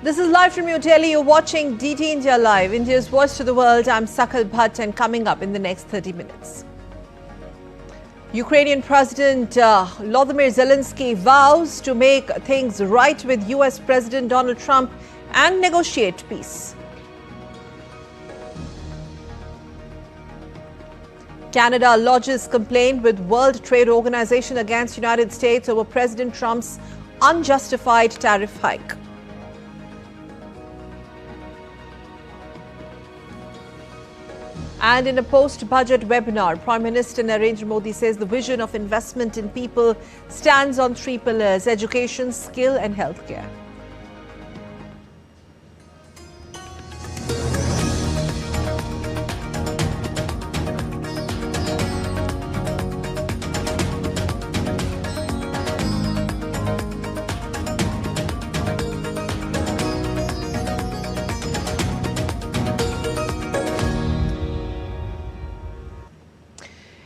This is live from New Delhi. You're watching DT India Live, India's voice to the world. I'm Sakal Bhatt, and coming up in the next 30 minutes. Ukrainian President Volodymyr Zelenskiy vows to make things right with US President Donald Trump and negotiate peace. Canada lodges complaint with World Trade Organization against United States over President Trump's unjustified tariff hike. And in a post-budget webinar, Prime Minister Narendra Modi says the vision of investment in people stands on three pillars: education, skill and healthcare.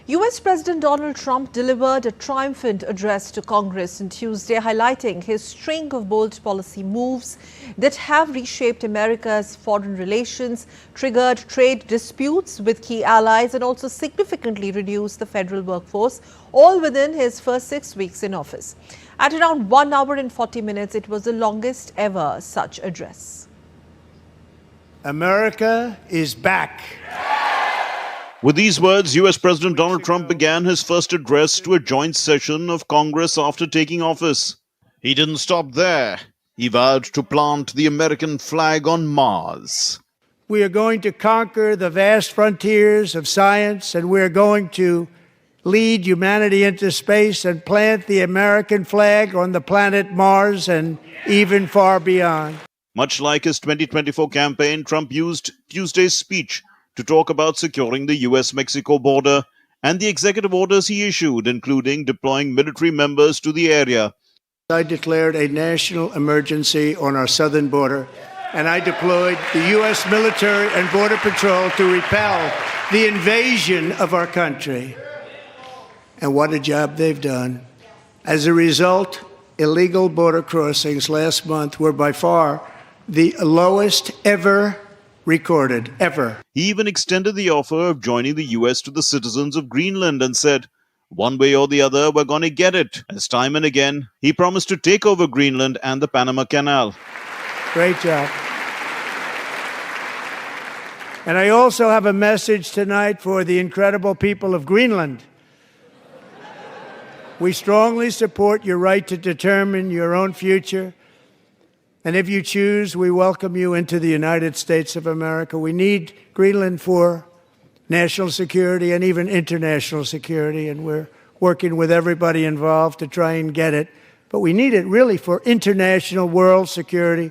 US President Donald Trump delivered a triumphant address to Congress on Tuesday, highlighting his string of bold policy moves that have reshaped America's foreign relations, triggered trade disputes with key allies, and also significantly reduced the federal workforce, all within his first 6 weeks in office. At around 1 hour and 40 minutes, it was the longest ever such address. America is back. With these words, US President Donald Trump began his first address to a joint session of Congress after taking office. He didn't stop there. He vowed to plant the American flag on Mars. We are going to conquer the vast frontiers of science, and we're going to lead humanity into space and plant the American flag on the planet Mars and even far beyond. Much like his 2024 campaign, Trump used Tuesday's speech to talk about securing the US-Mexico border and the executive orders he issued, including deploying military members to the area. I declared a national emergency on our southern border, and I deployed the US military and border patrol to repel the invasion of our country. And what a job they've done. As a result, illegal border crossings last month were by far the lowest ever recorded, ever. He even extended the offer of joining the US to the citizens of Greenland and said, one way or the other, we're going to get it. As time and again, he promised to take over Greenland and the Panama Canal. Great job. And I also have a message tonight for the incredible people of Greenland. We strongly support your right to determine your own future. And if you choose, we welcome you into the United States of America. We need Greenland for national security and even international security, and we're working with everybody involved to try and get it. But we need it really for international world security.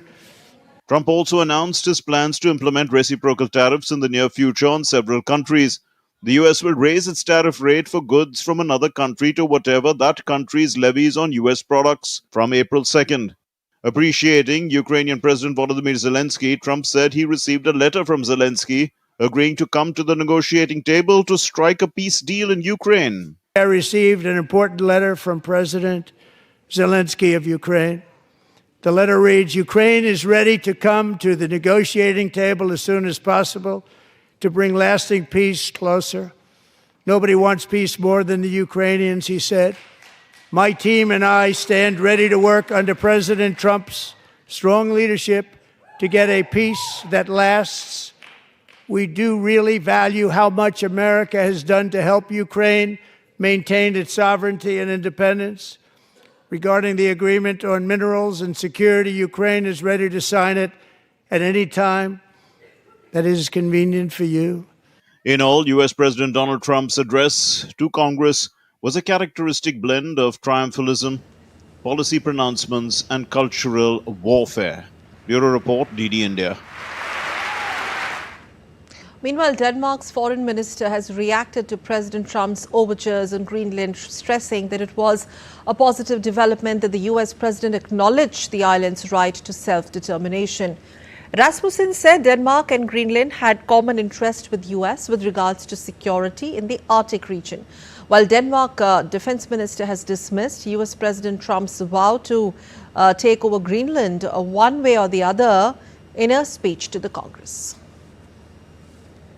Trump also announced his plans to implement reciprocal tariffs in the near future on several countries. The US will raise its tariff rate for goods from another country to whatever that country's levies on US products from April 2nd. Appreciating Ukrainian President Volodymyr Zelenskiy, Trump said he received a letter from Zelenskiy agreeing to come to the negotiating table to strike a peace deal in Ukraine. I received an important letter from President Zelenskiy of Ukraine. The letter reads, Ukraine is ready to come to the negotiating table as soon as possible to bring lasting peace closer. Nobody wants peace more than the Ukrainians, he said. My team and I stand ready to work under President Trump's strong leadership to get a peace that lasts. We do really value how much America has done to help Ukraine maintain its sovereignty and independence. Regarding the agreement on minerals and security, Ukraine is ready to sign it at any time that is convenient for you. In all, US President Donald Trump's address to Congress was a characteristic blend of triumphalism, policy pronouncements, and cultural warfare. Bureau Report, DD India. Meanwhile, Denmark's foreign minister has reacted to President Trump's overtures on Greenland, stressing that it was a positive development that the US president acknowledged the island's right to self-determination. Rasmussen said Denmark and Greenland had common interest with US with regards to security in the Arctic region. While Denmark defense minister has dismissed US President Trump's vow to take over Greenland one way or the other in a speech to the Congress.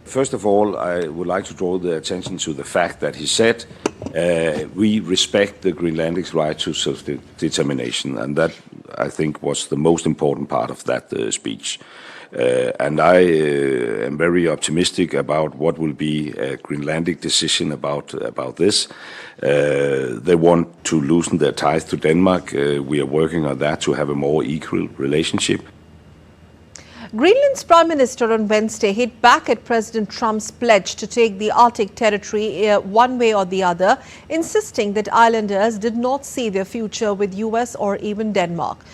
First of all, I would like to draw the attention to the fact that he said we respect the Greenlandics' right to self-determination, and that, I think, was the most important part of that speech. And I am very optimistic about what will be a Greenlandic decision about this. They want to loosen their ties to Denmark. We are working on that to have a more equal relationship. Greenland's Prime Minister on Wednesday hit back at President Trump's pledge to take the Arctic territory one way or the other, insisting that islanders did not see their future with US or even Denmark.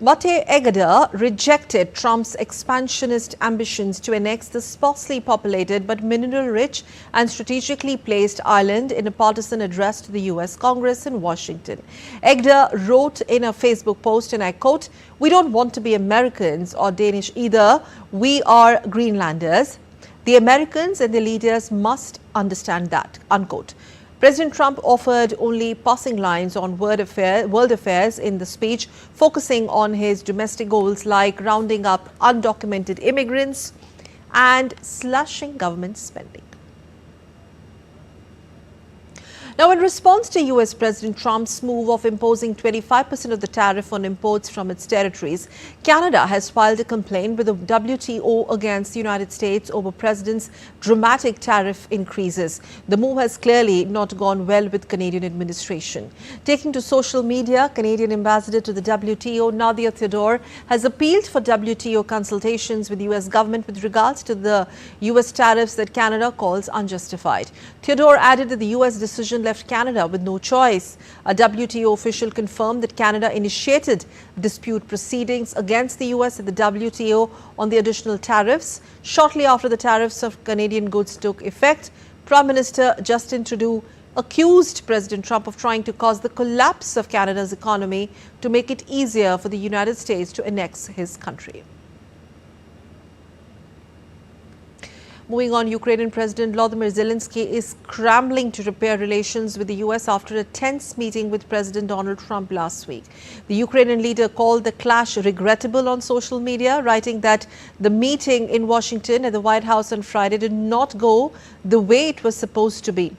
Mate Egede rejected Trump's expansionist ambitions to annex the sparsely populated but mineral-rich and strategically placed island in a partisan address to the US Congress in Washington. Egede wrote in a Facebook post, and I quote, "We don't want to be Americans or Danish either. We are Greenlanders. The Americans and their leaders must understand that," unquote. President Trump offered only passing lines on world affairs in the speech, focusing on his domestic goals like rounding up undocumented immigrants and slashing government spending. Now, in response to US President Trump's move of imposing 25% of the tariff on imports from its territories, Canada has filed a complaint with the WTO against the United States over President's dramatic tariff increases. The move has clearly not gone well with Canadian administration. Taking to social media, Canadian ambassador to the WTO, Nadia Theodore, has appealed for WTO consultations with the US government with regards to the US tariffs that Canada calls unjustified. Theodore added that the US decision left Canada with no choice. A WTO official confirmed that Canada initiated dispute proceedings against the US at the WTO on the additional tariffs. Shortly after the tariffs of Canadian goods took effect, Prime Minister Justin Trudeau accused President Trump of trying to cause the collapse of Canada's economy to make it easier for the United States to annex his country. Moving on, Ukrainian President Volodymyr Zelenskiy is scrambling to repair relations with the US after a tense meeting with President Donald Trump last week. The Ukrainian leader called the clash regrettable on social media, writing that the meeting in Washington at the White House on Friday did not go the way it was supposed to be.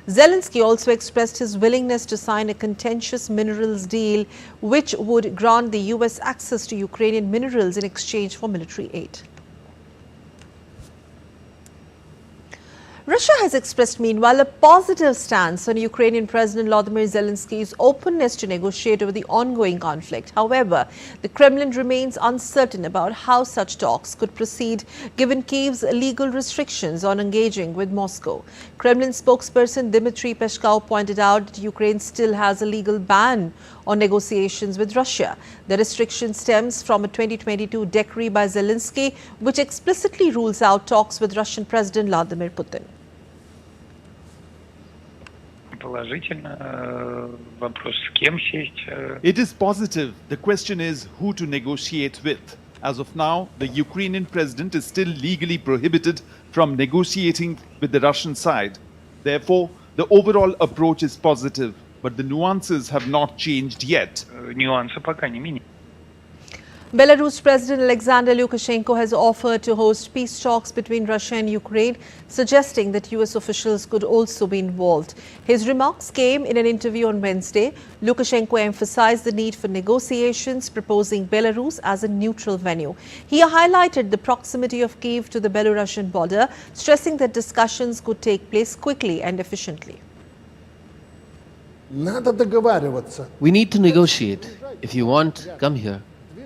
Zelenskiy also expressed his willingness to sign a contentious minerals deal, which would grant the US access to Ukrainian minerals in exchange for military aid. Russia has expressed, meanwhile, a positive stance on Ukrainian President Volodymyr Zelenskyy's openness to negotiate over the ongoing conflict. However, the Kremlin remains uncertain about how such talks could proceed, given Kyiv's legal restrictions on engaging with Moscow. Kremlin spokesperson Dmitry Peskov pointed out that Ukraine still has a legal ban on negotiations with Russia. The restriction stems from a 2022 decree by Zelenskiy, which explicitly rules out talks with Russian President Vladimir Putin. It is positive. The question is who to negotiate with. As of now, the Ukrainian president is still legally prohibited from negotiating with the Russian side. Therefore, the overall approach is positive, but the nuances have not changed yet. Belarus President Alexander Lukashenko has offered to host peace talks between Russia and Ukraine, suggesting that US officials could also be involved. His remarks came in an interview on Wednesday. Lukashenko emphasized the need for negotiations, proposing Belarus as a neutral venue. He highlighted the proximity of Kyiv to the Belarusian border, stressing that discussions could take place quickly and efficiently. We need to negotiate. If you want, come here.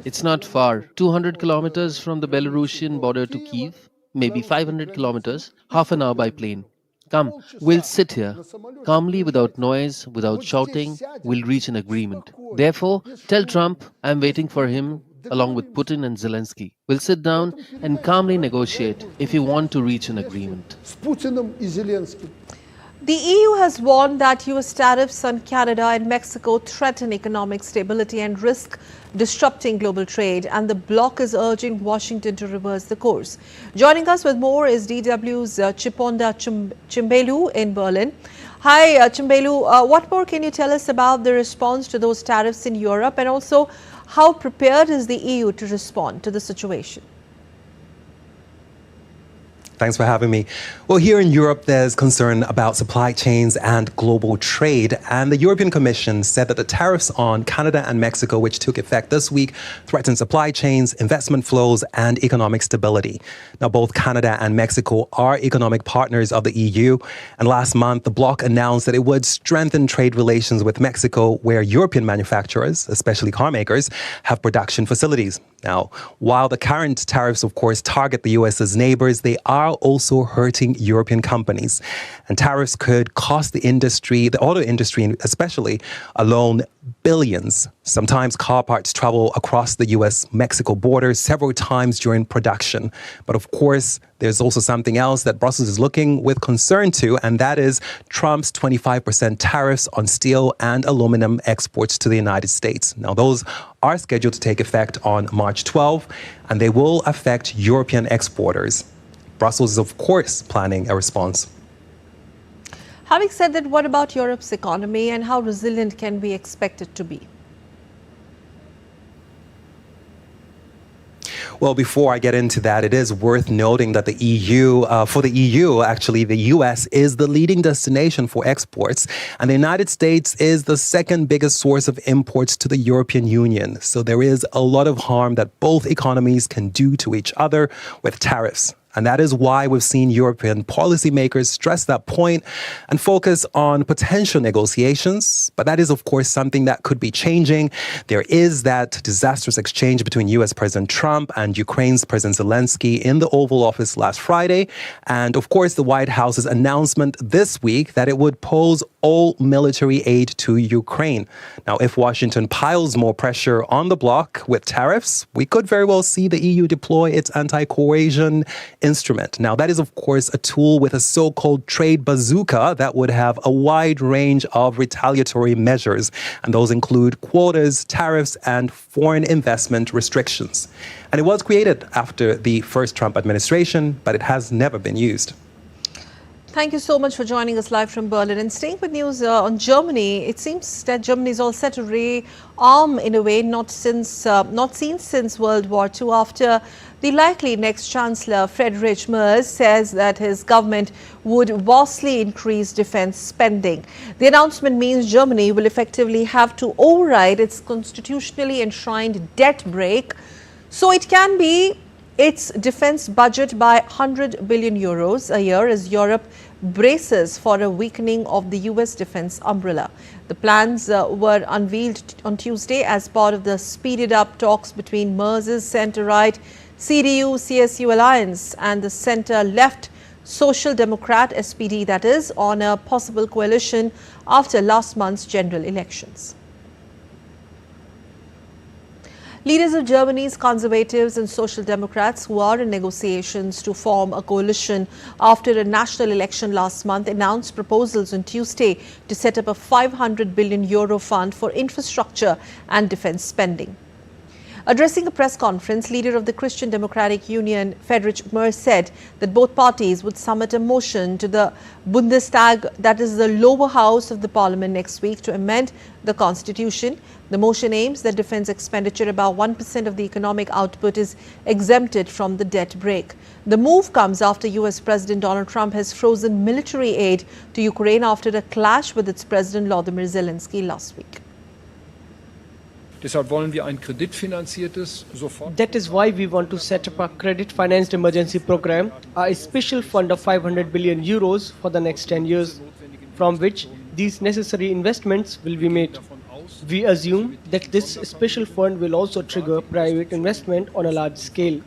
It's not far, 200 kilometers from the Belarusian border to Kyiv, maybe 500 kilometers, half an hour by plane. Come, we'll sit here, calmly, without noise, without shouting, we'll reach an agreement. Therefore, tell Trump I'm waiting for him along with Putin and Zelensky. We'll sit down and calmly negotiate if you want to reach an agreement. The EU has warned that US tariffs on Canada and Mexico threaten economic stability and risk disrupting global trade, and the bloc is urging Washington to reverse the course. Joining us with more is DW's Chiponda Chimbelu in Berlin. Hi, Chimbelu. What more can you tell us about the response to those tariffs in Europe, and also how prepared is the EU to respond to the situation? Thanks for having me. Well, here in Europe, there's concern about supply chains and global trade. And the European Commission said that the tariffs on Canada and Mexico, which took effect this week, threaten supply chains, investment flows, and economic stability. Now, both Canada and Mexico are economic partners of the EU. And last month, the bloc announced that it would strengthen trade relations with Mexico, where European manufacturers, especially car makers, have production facilities. Now, while the current tariffs, of course, target the US's neighbors, they are also hurting European companies. And tariffs could cost the industry, the auto industry especially, alone billions. Sometimes car parts travel across the US-Mexico border several times during production. But of course, there's also something else that Brussels is looking with concern to, and that is Trump's 25% tariffs on steel and aluminum exports to the United States. Now, those are scheduled to take effect on March 12, and they will affect European exporters. Brussels is, of course, planning a response. Having said that, what about Europe's economy and how resilient can we expect it to be? Well, before I get into that, it is worth noting that the EU, for the EU, actually, the US is the leading destination for exports, and the United States is the second biggest source of imports to the European Union. So there is a lot of harm that both economies can do to each other with tariffs. And that is why we've seen European policymakers stress that point and focus on potential negotiations. But that is, of course, something that could be changing. There is that disastrous exchange between US President Trump and Ukraine's President Zelenskiy in the Oval Office last Friday. And, of course, the White House's announcement this week that it would pause all military aid to Ukraine. Now, if Washington piles more pressure on the bloc with tariffs, we could very well see the EU deploy its anti-coercion instrument. Now, that is, of course, a tool with a so-called trade bazooka that would have a wide range of retaliatory measures. And those include quotas, tariffs, and foreign investment restrictions. And it was created after the first Trump administration, but it has never been used. Thank you so much for joining us live from Berlin. And staying with news on Germany, it seems that Germany is all set to rearm in a way not seen since World War II, after the likely next Chancellor, Friedrich Merz, says that his government would vastly increase defense spending. The announcement means Germany will effectively have to override its constitutionally enshrined debt brake, so it can be its defense budget by 100 billion euros a year as Europe braces for a weakening of the US defense umbrella. The plans were unveiled on Tuesday as part of the speeded up talks between Merz's centre-right CDU-CSU alliance and the centre-left Social Democrat SPD, that is, on a possible coalition after last month's general elections. Leaders of Germany's conservatives and social democrats, who are in negotiations to form a coalition after a national election last month, announced proposals on Tuesday to set up a 500 billion euro fund for infrastructure and defense spending. Addressing a press conference, leader of the Christian Democratic Union, Friedrich Merz, said that both parties would submit a motion to the Bundestag, that is the lower house of the parliament, next week to amend the constitution. The motion aims that defense expenditure, about 1% of the economic output, is exempted from the debt brake. The move comes after US President Donald Trump has frozen military aid to Ukraine after a clash with its President Volodymyr Zelenskiy last week. Deshalb wollen wir ein kreditfinanziertes sofort. That is why we want to set up a credit-financed emergency program, a special fund of 500 billion euros for the next 10 years, from which these necessary investments will be made. We assume that this special fund will also trigger private investment on a large scale.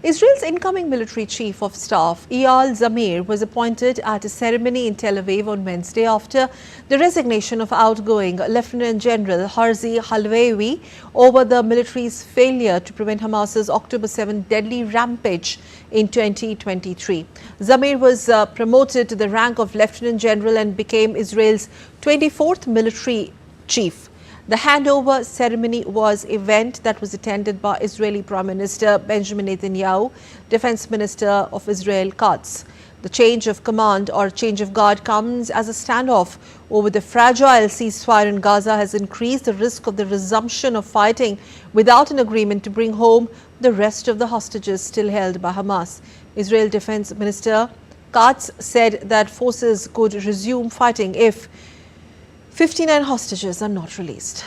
Israel's incoming military chief of staff, Eyal Zamir, was appointed at a ceremony in Tel Aviv on Wednesday after the resignation of outgoing Lieutenant General Herzi Halevi over the military's failure to prevent Hamas's October 7 deadly rampage in 2023. Zamir was promoted to the rank of Lieutenant General and became Israel's 24th military chief. The handover ceremony was an event that was attended by Israeli Prime Minister Benjamin Netanyahu, Defense Minister of Israel Katz, The change of command or change of guard comes as a standoff over the fragile ceasefire in Gaza has increased the risk of the resumption of fighting without an agreement to bring home the rest of the hostages still held by Hamas. Israel Defense Minister Katz said that forces could resume fighting if 59 hostages are not released.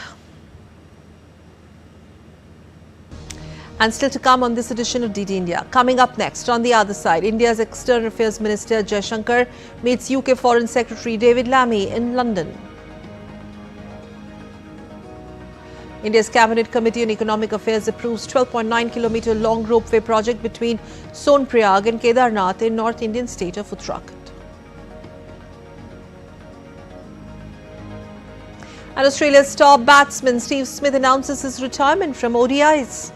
And still to come on this edition of DD India. Coming up next, on the other side, India's External Affairs Minister Jaishankar meets UK Foreign Secretary David Lammy in London. India's Cabinet Committee on Economic Affairs approves 12.9-kilometre long ropeway project between Sonprayag and Kedarnath in North Indian state of Uttarakhand. And Australia's top batsman Steve Smith announces his retirement from ODIs.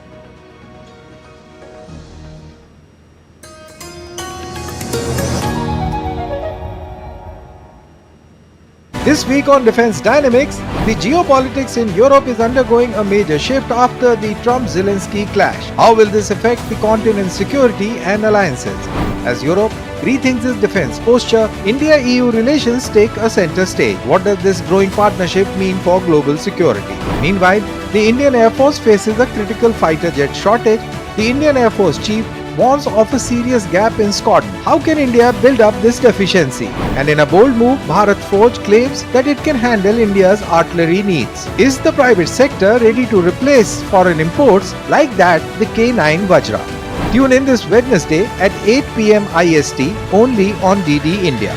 This week on Defense Dynamics, the geopolitics in Europe is undergoing a major shift after the Trump-Zelensky clash. How will this affect the continent's security and alliances? As Europe rethinks its defense posture, India-EU relations take a center stage. What does this growing partnership mean for global security? Meanwhile, the Indian Air Force faces a critical fighter jet shortage. The Indian Air Force chief warns of a serious gap in Scotland. How can India build up this deficiency? And in a bold move, Bharat Forge claims that it can handle India's artillery needs. Is the private sector ready to replace foreign imports like that the K9 Vajra? Tune in this Wednesday at 8 p.m. IST only on DD India.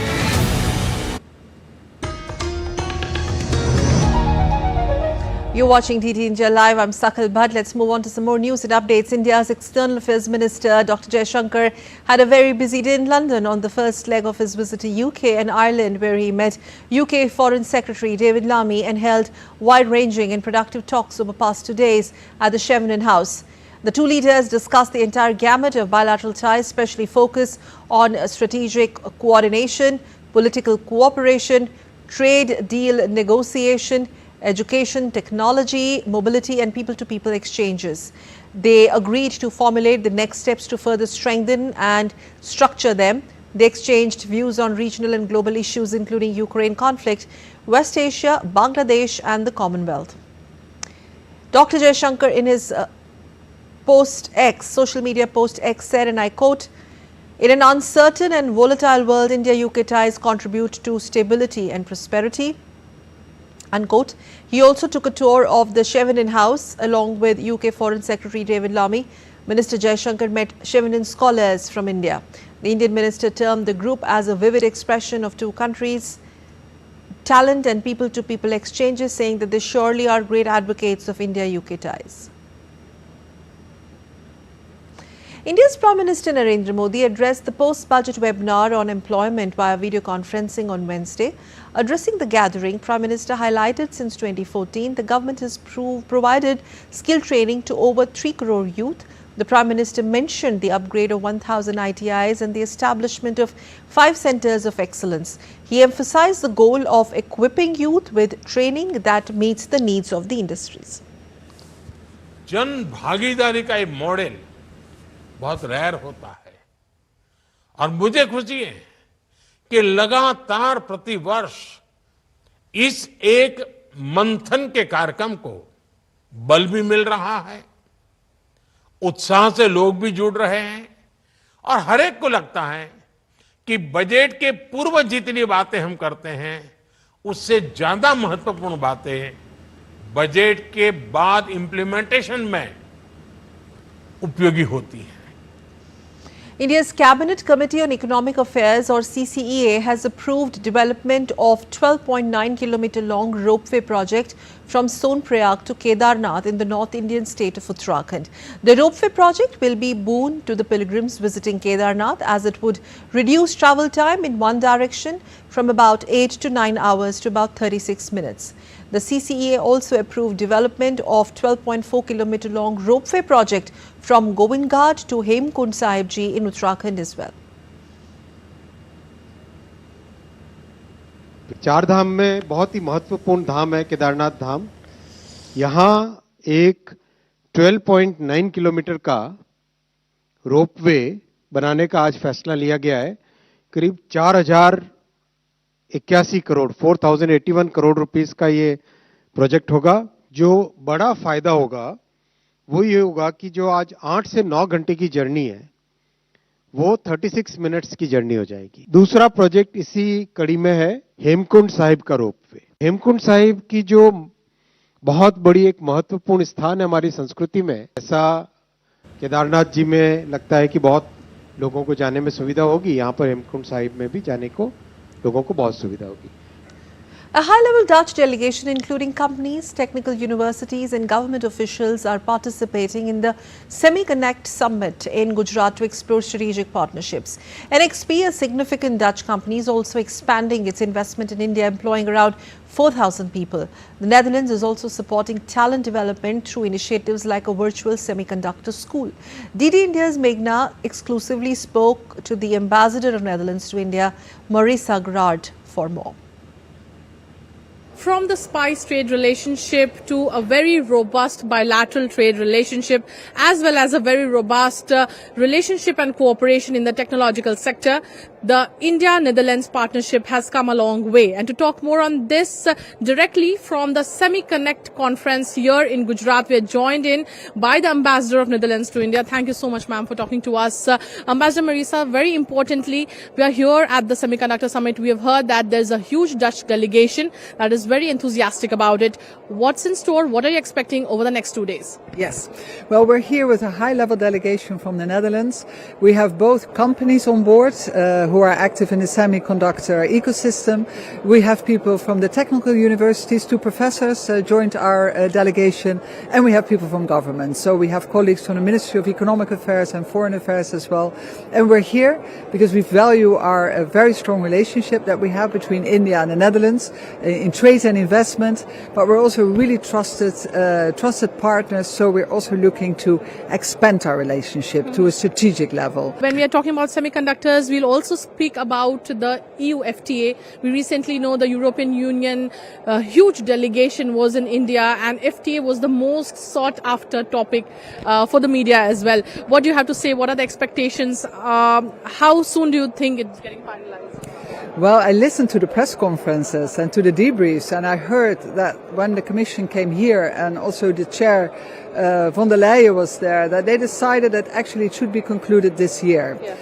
You're watching DD India Live. I'm Sakal Bhatt. Let's move on to some more news and updates. India's External Affairs Minister Dr. Jaishankar had a very busy day in London on the first leg of his visit to UK and Ireland, where he met UK Foreign Secretary David Lammy and held wide-ranging and productive talks over past 2 days at the Chevening House. The two leaders discussed the entire gamut of bilateral ties, especially focus on strategic coordination, political cooperation, trade deal negotiation, education, technology, mobility and people-to-people exchanges. They agreed to formulate the next steps to further strengthen and structure them. They exchanged views on regional and global issues including Ukraine conflict, West Asia, Bangladesh and the Commonwealth. Dr. Jaishankar in his social media post X said, and I quote, "In an uncertain and volatile world, India-UK ties contribute to stability and prosperity." Unquote. He also took a tour of the Chevening House along with UK Foreign Secretary David Lammy. Minister Jaishankar met Chevening scholars from India. The Indian minister termed the group as a vivid expression of two countries' talent and people-to-people exchanges, saying that they surely are great advocates of India-UK ties. India's Prime Minister Narendra Modi addressed the post-budget webinar on employment via video conferencing on Wednesday. Addressing the gathering, Prime Minister highlighted since 2014, the government has provided skill training to over 3 crore youth. The Prime Minister mentioned the upgrade of 1,000 ITIs and the establishment of 5 centres of excellence. He emphasised the goal of equipping youth with training that meets the needs of the industries. जन भागीदारी का ये model बहुत rare होता है और मुझे खुशी है कि लगातार प्रतिवर्ष इस एक मंथन के कार्यक्रम को बल भी मिल रहा है, उत्साह से लोग भी जुड़ रहे हैं और हर एक को लगता है कि बजट के पूर्व जितनी बातें हम करते हैं उससे ज्यादा महत्वपूर्ण बातें बजट के बाद इंप्लीमेंटेशन में उपयोगी होती है. India's Cabinet Committee on Economic Affairs or CCEA has approved development of 12.9-kilometre long ropeway project from Sonprayag to Kedarnath in the North Indian state of Uttarakhand. The ropeway project will be boon to the pilgrims visiting Kedarnath as it would reduce travel time in one direction from about 8 to 9 hours to about 36 minutes. The CCEA also approved development of 12.4-kilometre long ropeway project from Govindgarh to Hemkund Sahib Ji in Uttarakhand as well. चार धाम में बहुत ही महत्वपूर्ण धाम है केदारनाथ धाम. यहाँ एक 12.9 kilometre का ropeway बनाने का आज फैसला लिया गया है. करीब 4081 करोड़ 4081 करोड़ रुपीस का ये प्रोजेक्ट होगा। जो बड़ा फायदा होगा वो ये होगा कि जो आज 8 से 9 घंटे की जर्नी है वो 36 मिनट्स की जर्नी हो जाएगी। दूसरा प्रोजेक्ट इसी कड़ी में है हेमकुंड साहिब का रोपवे। हेमकुंड साहिब की जो बहुत बड़ी एक महत्वपूर्ण स्थान है हमारी संस्कृति में, ऐसा केदारनाथ जी में लगता है कि बहुत लोगों को जाने में सुविधा होगी, यहाँ पर हेमकुंड साहिब में भी जाने को लोगों को बहुत सुविधा होगी। A high-level Dutch delegation, including companies, technical universities and government officials, are participating in the Semiconductor summit in Gujarat to explore strategic partnerships. NXP, a significant Dutch company, is also expanding its investment in India, employing around 4,000 people. The Netherlands is also supporting talent development through initiatives like a virtual semiconductor school. DD India's Meghna exclusively spoke to the ambassador of Netherlands to India, Marisa Gerard, for more. From the spice trade relationship to a very robust bilateral trade relationship, as well as a very robust relationship and cooperation in the technological sector, the India-Netherlands partnership has come a long way. And to talk more on this directly from the Semiconductor conference here in Gujarat, we are joined in by the ambassador of Netherlands to India. Thank you so much, ma'am, for talking to us. Ambassador Marisa, very importantly, we are here at the Semiconductor Summit. We have heard that there's a huge Dutch delegation that is very enthusiastic about it. What's in store? What are you expecting over the next 2 days? Yes. Well, we're here with a high-level delegation from the Netherlands. We have both companies on board who are active in the semiconductor ecosystem. We have people from the technical universities, 2 professors joined our delegation, and we have people from government. So we have colleagues from the Ministry of Economic Affairs and Foreign Affairs as well. And we're here because we value our very strong relationship that we have between India and the Netherlands in trade and investment, but we're also really trusted partners, so we're also looking to expand our relationship to a strategic level. When we are talking about semiconductors, we'll also speak about the EU FTA. We recently know the European Union huge delegation was in India, and FTA was the most sought after topic for the media as well. What do you have to say? What are the expectations? How soon do you think it's getting finalized? Well, I listened to the press conferences and to the debriefs, and I heard that when the Commission came here and also the chair von der Leyen was there, that they decided that actually it should be concluded this year. Yeah.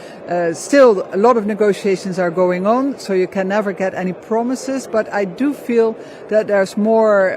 Still, a lot of negotiations are going on, so you can never get any promises. But I do feel that there's more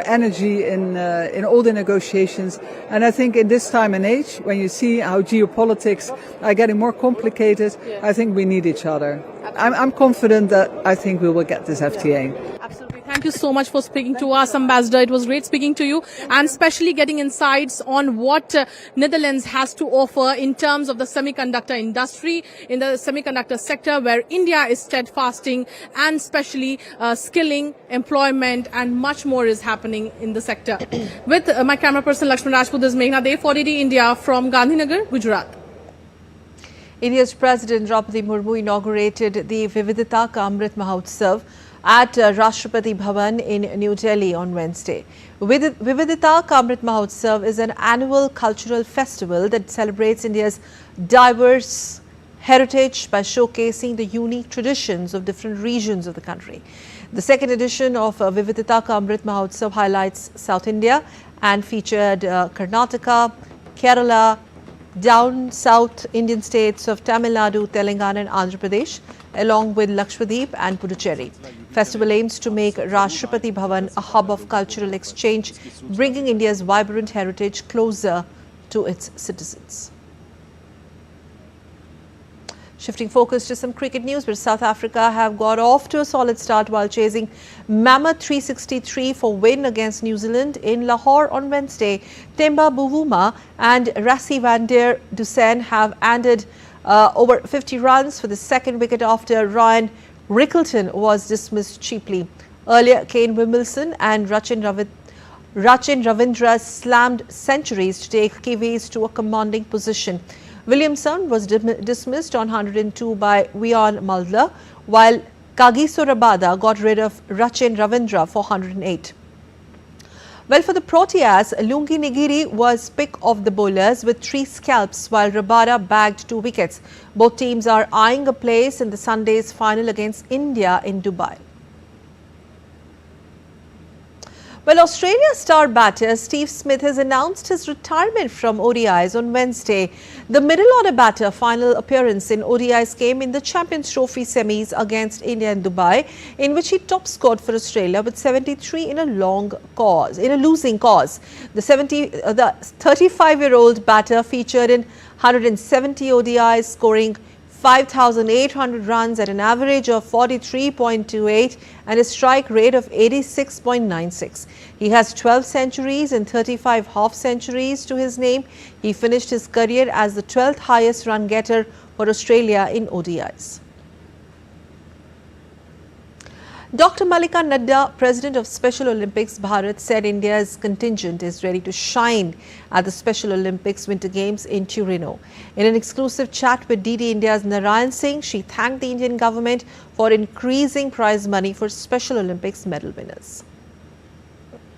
energy in all the negotiations. And I think in this time and age, when you see how geopolitics are getting more complicated, I think we need each other. I'm confident that I think we will get this FTA. Absolutely. Thank you so much for speaking to us, Ambassador. It was great speaking to you, and especially getting insights on what Netherlands has to offer in terms of the semiconductor industry, in the semiconductor sector, where India is steadfasting, and especially skilling, employment, and much more is happening in the sector. With my camera person Lakshman Rajput, this is Meghna Dev for DD India from Gandhinagar, Gujarat. India's President Draupadi Murmu inaugurated the Vividhita Ka Amrit Mahotsav at Rashtrapati Bhavan in New Delhi on Wednesday. Vividhita Ka Amrit Mahotsav is an annual cultural festival that celebrates India's diverse heritage by showcasing the unique traditions of different regions of the country. The second edition of Vividhita Ka Amrit Mahotsav highlights South India and featured Karnataka, Kerala, down South Indian states of Tamil Nadu, Telangana and Andhra Pradesh, along with Lakshadweep and Puducherry. Festival aims to make Rashtrapati Bhavan a hub of cultural exchange, bringing India's vibrant heritage closer to its citizens. Shifting focus to some cricket news, where South Africa have got off to a solid start while chasing mammoth 363 for win against New Zealand in Lahore on Wednesday. Temba Bavuma and Rassie van der Dussen have added over 50 runs for the second wicket after Ryan Rickleton was dismissed cheaply. Earlier, Kane Williamson and Rachin Ravindra slammed centuries to take Kiwis to a commanding position. Williamson was dismissed on 102 by Vian Mulder, while Kagiso Rabada got rid of Rachin Ravindra for 108. Well, for the Proteas, Lungi Nigiri was pick of the bowlers with 3 scalps, while Rabada bagged 2 wickets. Both teams are eyeing a place in the Sunday's final against India in Dubai. Well, Australia's star batter Steve Smith has announced his retirement from ODIs on Wednesday. The middle order batter final appearance in ODIs came in the Champions Trophy semis against India in Dubai, in which he top scored for Australia with 73 in a losing cause. The 35-year-old batter featured in 170 ODIs, scoring 5,800 runs at an average of 43.28 and a strike rate of 86.96. He has 12 centuries and 35 half centuries to his name. He finished his career as the 12th highest run getter for Australia in ODIs. Dr. Malika Nadda, President of Special Olympics Bharat, said India's contingent is ready to shine at the Special Olympics Winter Games in Torino. In an exclusive chat with DD India's Narayan Singh, she thanked the Indian government for increasing prize money for Special Olympics medal winners.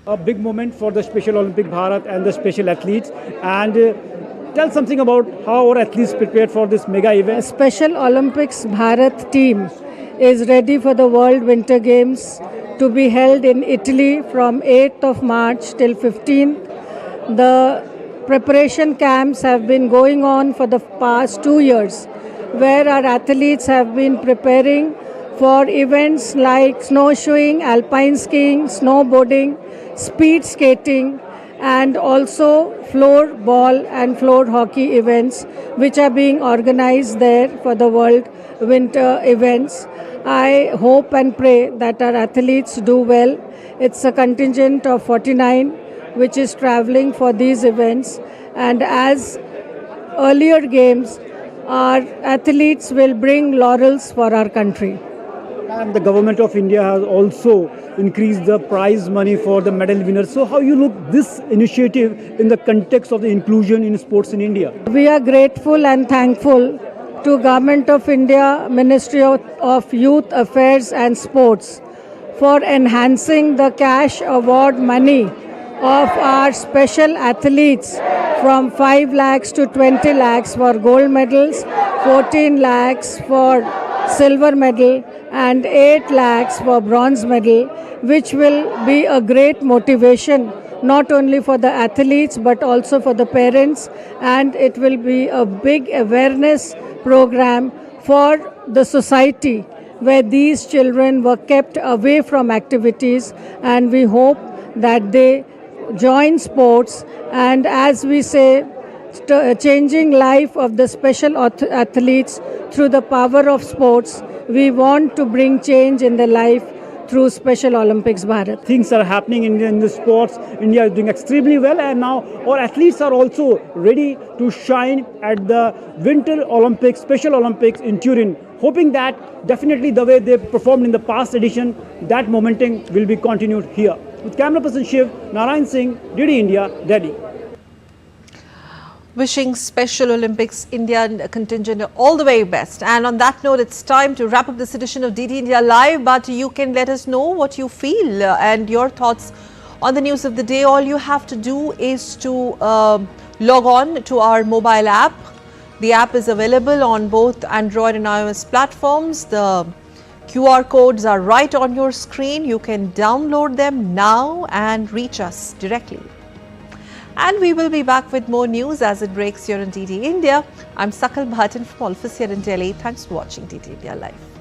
A big moment for the Special Olympic Bharat and the special athletes. And tell something about how our athletes prepared for this mega event. Special Olympics Bharat team is ready for the World Winter Games to be held in Italy from 8th of March till 15th. The preparation camps have been going on for the past 2 years, where our athletes have been preparing for events like snowshoeing, alpine skiing, snowboarding, speed skating, and also floorball and floor hockey events, which are being organized there for the World Winter events. I hope and pray that our athletes do well. It's a contingent of 49 which is traveling for these events, and as earlier games, our athletes will bring laurels for our country. And the government of India has also increased the prize money for the medal winners. So how you look this initiative in the context of the inclusion in sports in India? We are grateful and thankful to Government of India, Ministry of Youth Affairs and Sports for enhancing the cash award money of our special athletes from 5 lakhs to 20 lakhs for gold medals, 14 lakhs for silver medal and 8 lakhs for bronze medal, which will be a great motivation not only for the athletes but also for the parents, and it will be a big awareness program for the society where these children were kept away from activities, and we hope that they join sports, and as we say, changing life of the special athletes through the power of sports. We want to bring change in their life through Special Olympics Bharat. Things are happening in the sports. India is doing extremely well, and now our athletes are also ready to shine at the Winter Olympics, Special Olympics in Turin, hoping that definitely the way they performed in the past edition, that momentum will be continued here. With camera person Shiv, Narayan Singh, DD India, Delhi. Wishing Special Olympics Indian contingent all the very best. And on that note, it's time to wrap up this edition of DD India Live. But you can let us know what you feel and your thoughts on the news of the day. All you have to do is to log on to our mobile app. The app is available on both Android and iOS platforms. The QR codes are right on your screen. You can download them now and reach us directly. And we will be back with more news as it breaks here on DD India. I'm Sakal Bhattan from all of us here in Delhi. Thanks for watching DD India Live.